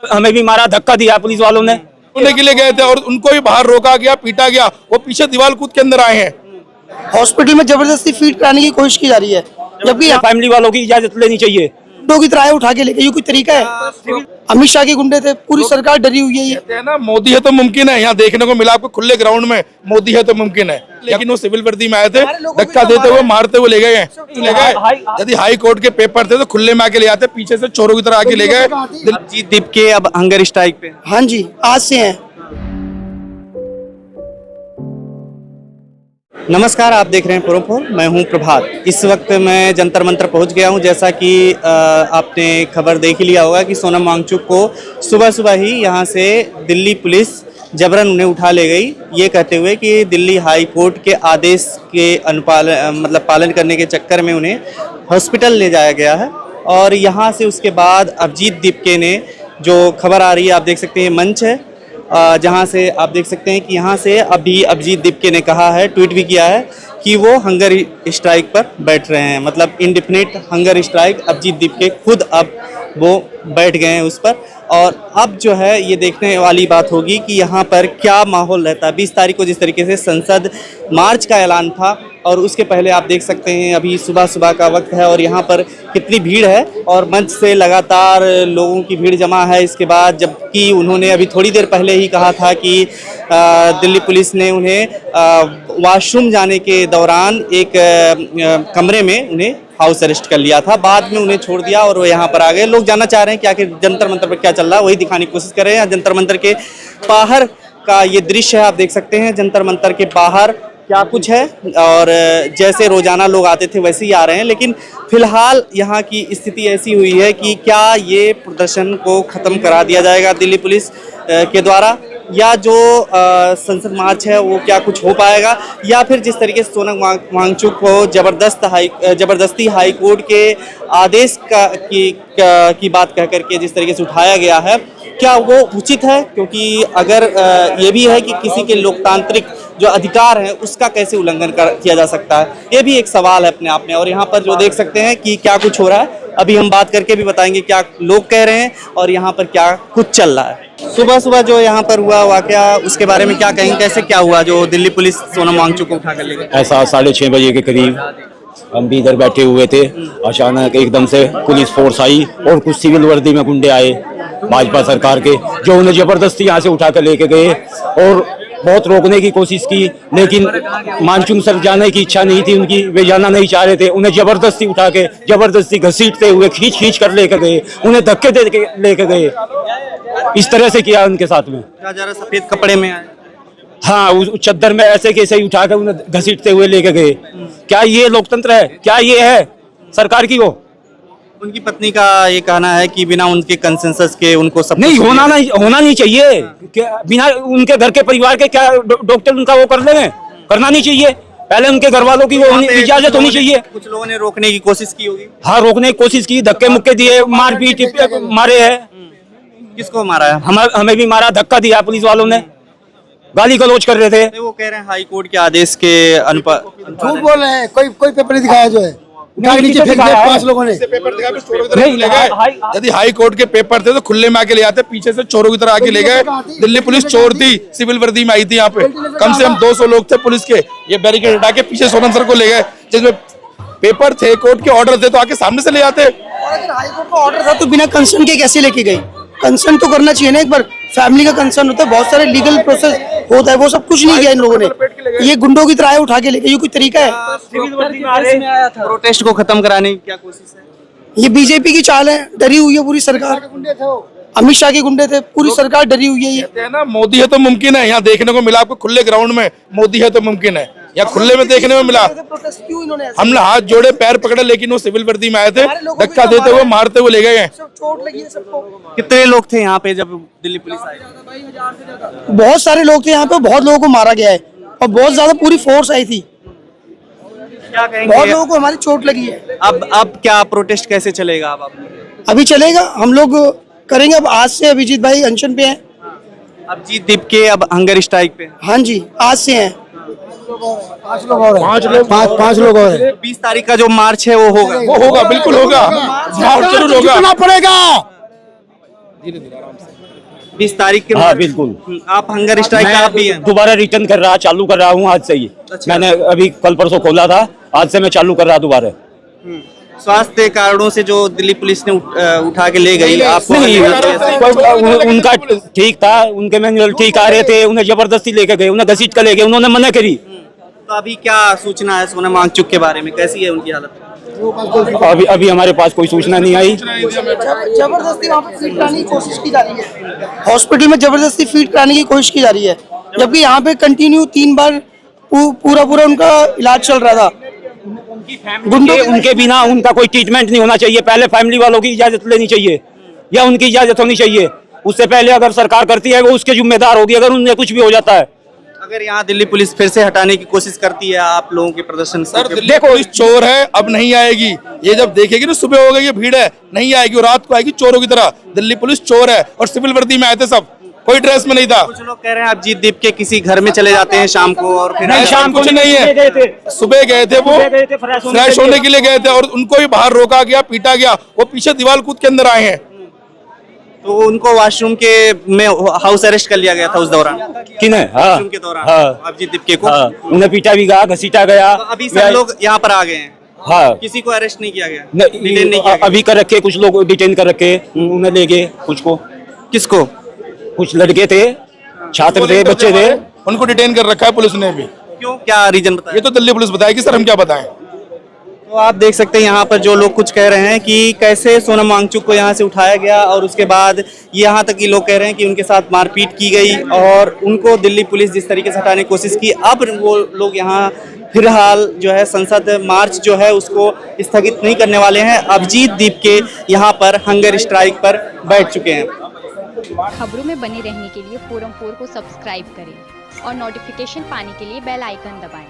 हमें भी मारा, धक्का दिया पुलिस वालों ने। उन्हें के लिए गए थे और उनको भी बाहर रोका गया, पीटा गया, वो पीछे दीवार कूद के अंदर आए हैं। हॉस्पिटल में जबरदस्ती फीड कराने की कोशिश की जा रही है, जबकि फैमिली वालों की इजाजत लेनी चाहिए। गुंडों की तरह उठा के लेके, ये कोई तरीका है? अमित शाह के गुंडे थे, पूरी सरकार डरी हुई है। कहते हैं ना, मोदी है तो मुमकिन है। यहाँ देखने को मिला आपको खुले ग्राउंड में, मोदी है तो मुमकिन है। लेकिन वो सिविल वर्दी में आए थे, धक्का देते हुए मारते हुए ले गए हैं। यदि हाई कोर्ट के पेपर थे तो खुले में आके ले आते, पीछे से चोरों की तरह आके ले गए। अभिजीत दीपके अब हंगर स्ट्राइक पे। हाँ जी, आज से हैं। नमस्कार, आप देख रहे हैं पुरमपुर, मैं हूं प्रभात। इस वक्त मैं जंतर मंतर पहुंच गया हूं। जैसा कि आपने खबर देख ही लिया होगा कि सोनम वांगचुक को सुबह सुबह ही यहां से दिल्ली पुलिस जबरन उन्हें उठा ले गई, ये कहते हुए कि दिल्ली हाई कोर्ट के आदेश के पालन करने के चक्कर में उन्हें हॉस्पिटल ले जाया गया है। और यहाँ से उसके बाद अभिजीत दीपके ने, जो खबर आ रही है आप देख सकते हैं, मंच है जहां से आप देख सकते हैं कि यहाँ से अभी अभिजीत दीपके ने कहा है, ट्वीट भी किया है कि वो हंगर स्ट्राइक पर बैठ रहे हैं। मतलब इंडेफिनिट हंगर स्ट्राइक अभिजीत दीपके खुद अब वो बैठ गए हैं उस पर। और अब जो है ये देखने वाली बात होगी कि यहाँ पर क्या माहौल रहता है। 20 तारीख को जिस तरीके से संसद मार्च का ऐलान था, और उसके पहले आप देख सकते हैं अभी सुबह सुबह का वक्त है और यहाँ पर कितनी भीड़ है, और मंच से लगातार लोगों की भीड़ जमा है। इसके बाद जबकि उन्होंने अभी थोड़ी देर पहले ही कहा था कि दिल्ली पुलिस ने उन्हें वॉशरूम जाने के दौरान एक कमरे में उन्हें हाउस अरेस्ट कर लिया था, बाद में उन्हें छोड़ दिया और वो यहाँ पर आ गए। लोग जानना चाह रहे हैं कि आखिर जंतर मंतर पर क्या चल रहा है, वही दिखाने की कोशिश कर रहे हैं। जंतर मंतर के बाहर का ये दृश्य है, आप देख सकते हैं जंतर मंतर के बाहर क्या कुछ है। और जैसे रोजाना लोग आते थे वैसे ही आ रहे हैं, लेकिन फिलहाल यहाँ की स्थिति ऐसी हुई है कि क्या ये प्रदर्शन को ख़त्म करा दिया जाएगा दिल्ली पुलिस के द्वारा, या जो संसद मार्च है वो क्या कुछ हो पाएगा, या फिर जिस तरीके से सोनम वांगचुक को जबरदस्ती हाई कोर्ट के आदेश की बात कह करके जिस तरीके से उठाया गया है, क्या वो उचित है? क्योंकि अगर ये भी है कि किसी के लोकतांत्रिक जो अधिकार है उसका कैसे उल्लंघन किया जा सकता है, ये भी एक सवाल है अपने आप में। और यहाँ पर जो देख सकते हैं कि क्या कुछ हो रहा है, अभी हम बात करके भी बताएंगे क्या लोग कह रहे हैं और यहाँ पर क्या कुछ चल रहा है। सुबह सुबह जो यहाँ पर हुआ वाकया, उसके बारे में क्या कहेंगे, कैसे क्या हुआ जो दिल्ली पुलिस सोनम वांगचुक को उठा कर ले गई? ऐसा 6:30 बजे के करीब हम भी इधर बैठे हुए थे, अचानक एकदम से पुलिस फोर्स आई और कुछ सिविल वर्दी में गुंडे आए भाजपा सरकार के, जो उन्हें जबरदस्ती यहाँ से उठा कर लेके गए और बहुत रोकने की कोशिश की। लेकिन वांगचुक सर जाने की इच्छा नहीं थी उनकी, वे जाना नहीं चाह रहे थे। उन्हें जबरदस्ती उठा के, जबरदस्ती घसीटते हुए खींच कर लेकर गए, उन्हें धक्के दे के लेकर गए। इस तरह से किया उनके साथ में। जरा सफेद कपड़े में आए, हाँ, उस चद्दर में ऐसे कैसे ही उठाकर उन्हें घसीटते हुए लेके गए। क्या ये लोकतंत्र है? क्या ये है सरकार की? वो उनकी पत्नी का ये कहना है कि बिना उनके कंसेंसस के उनको सब नहीं होना नहीं चाहिए। बिना उनके घर के परिवार के क्या डॉक्टर उनका वो कर लेंगे? करना नहीं चाहिए। पहले उनके घर वालों की वो इजाजत होनी चाहिए। कुछ लोगों ने रोकने की कोशिश की होगी। हाँ, रोकने की कोशिश की, धक्के मुक्के दिए, मारपीट मारे हैं। किसको मारा है? हमें भी मारा, धक्का दिया पुलिस वालों ने, गाली गलौज कर रहे थे। वो कह रहे हैं हाई कोर्ट के आदेश के अनुसार। झूठ बोल रहे हैं, कोई पेपर नहीं दिखाया जो है, नीचे फेंक दिया 5 लोगों ने। यदि हाई कोर्ट के पेपर थे तो खुले में आके ले आते, पीछे से चोरों की तरह आके ले गए। दिल्ली पुलिस चोर थी, सिविल वर्दी में आई थी। यहाँ पे कम से कम 200 लोग थे पुलिस के, ये बैरिकेड हटा के पीछे सोनम सर को ले गए। जिसमें पेपर थे, कोर्ट के ऑर्डर थे, तो आके सामने से ले आते। अगर हाई कोर्ट का ऑर्डर था तो बिना कंसर्न के कैसे लेके गई? कंसर्न तो करना चाहिए ना, एक बार फैमिली का कंसर्न होता है, बहुत सारे लीगल प्रोसेस होता है, वो सब कुछ नहीं किया इन लोगों ने। ये गुंडों की तरह उठा के लेके, ये कोई तरीका है? प्रोटेस्ट को खत्म कराने की क्या कोशिश है? ये बीजेपी की चाल है, डरी हुई है पूरी सरकार। अमित शाह के गुंडे थे, पूरी सरकार डरी हुई है। ये कहते हैं ना, मोदी है तो मुमकिन है। यहाँ देखने को मिला आपको खुले ग्राउंड में, मोदी है तो मुमकिन है। या खुले में देखने में मिला। हमने हाथ जोड़े, पैर पकड़े, लेकिन वो सिविल वर्दी में आए थे, धक्का देते हुए मारते हुए ले गए हैं। चोट लगी है सबको। कितने लोग थे यहाँ पे जब दिल्ली पुलिस आई? बहुत सारे लोग थे यहाँ पे, बहुत लोगों को मारा गया है और बहुत ज्यादा पूरी फोर्स आई थी। क्या कहेंगे? बहुत लोगों को हमारी चोट लगी है। अब क्या प्रोटेस्ट कैसे चलेगा? अब अभी चलेगा, हम लोग करेंगे। अब आज से अभिजीत भाई अनशन पे हैं। अभिजीत दीपके अब हंगर स्ट्राइक पे? हाँ जी, आज से हैं। 5 लोग और हैं। 20 तारीख का जो मार्च है वो होगा? वो होगा, बिल्कुल होगा, जरूर होगा। पड़ेगा, धीरे धीरे आराम से। 20 तारीख के हाँ बिल्कुल। आप हंगर स्ट्राइक का आप भी हैं। दोबारा रिटर्न कर रहा चालू कर रहा हूँ आज से ही। अच्छा। मैंने अभी कल परसों खोला था, आज से मैं चालू कर रहा दोबारा। स्वास्थ्य कारणों से जो दिल्ली पुलिस ने उठा के ले गई आपको नहीं, उनका ठीक था, उनके मैनुअल ठीक आ रहे थे, उन्हें जबरदस्ती लेके गए, उन्हें घसीट कर ले गए, उन्होंने मना करी। तो अभी क्या सूचना है सोनम वांगचुक के बारे में, कैसी है उनकी हालत? अभी हमारे पास कोई सूचना नहीं आई। जबरदस्ती वहाँ पे फीड कराने की कोशिश की जा रही है, हॉस्पिटल में जबरदस्ती फीड कराने की कोशिश की जा रही है, जबकि यहाँ पे कंटिन्यू 3 बार पूरा उनका इलाज चल रहा था। उनके बिना उनका कोई ट्रीटमेंट नहीं होना चाहिए, पहले फैमिली वालों की इजाजत लेनी चाहिए या उनकी इजाजत होनी चाहिए। उससे पहले अगर सरकार करती है वो उसके जिम्मेदार होगी अगर उन्हें कुछ भी हो जाता है। अगर यहाँ दिल्ली पुलिस फिर से हटाने की कोशिश करती है आप लोगों के प्रदर्शन से, सर दिल्ली पुलिस चोर है, अब नहीं आएगी। ये जब देखेगी ना सुबह हो गई ये भीड़ है, नहीं आएगी, और रात को आएगी चोरों की तरह। दिल्ली पुलिस चोर है और सिविल वर्दी में आए थे सब, कोई ड्रेस में नहीं था। कुछ लोग कह रहे हैं आप जीत दीप के किसी घर में चले जाते हैं शाम को और फिर नहीं, शाम को कुछ नहीं है, सुबह गए थे वो फ्रेश होने के लिए गए थे और उनको भी बाहर रोका गया, पीटा गया, वो पीछे दीवार कूद के अंदर आए हैं। तो उनको वॉशरूम के में हाउस अरेस्ट कर लिया गया था उस दौरान, किन्हें? हाँ वॉशरूम के दौरान हाँ अभिजीत दीपके को। हाँ, उन्हें पीटा भी गया, घसीटा गया। तो अभी सब लोग यहाँ पर आ गए हैं, हाँ किसी को अरेस्ट नहीं किया गया, नहीं, डिटेन नहीं किया गया। अभी कर रखे, कुछ लोग डिटेन कर रखे, उन्हें ले गए कुछ को, किसको? कुछ लड़के थे, छात्र थे, बच्चे थे, उनको डिटेन कर रखा है पुलिस ने भी। क्यों, क्या रीजन बताया? ये तो दिल्ली पुलिस बताएगी सर, हम क्या बताएं। तो आप देख सकते हैं यहाँ पर जो लोग कुछ कह रहे हैं कि कैसे सोनम वांगचुक को यहाँ से उठाया गया और उसके बाद यहाँ तक कि लोग कह रहे हैं कि उनके साथ मारपीट की गई और उनको दिल्ली पुलिस जिस तरीके से हटाने की कोशिश की। अब वो लोग यहाँ फिलहाल जो है संसद मार्च जो है उसको स्थगित नहीं करने वाले हैं। अभिजीत दीप के यहाँ पर हंगर स्ट्राइक पर बैठ चुके हैं। खबरों में बने रहने के लिए फोरम 4 को सब्सक्राइब करें और नोटिफिकेशन पाने के लिए बेल आइकन दबाएं।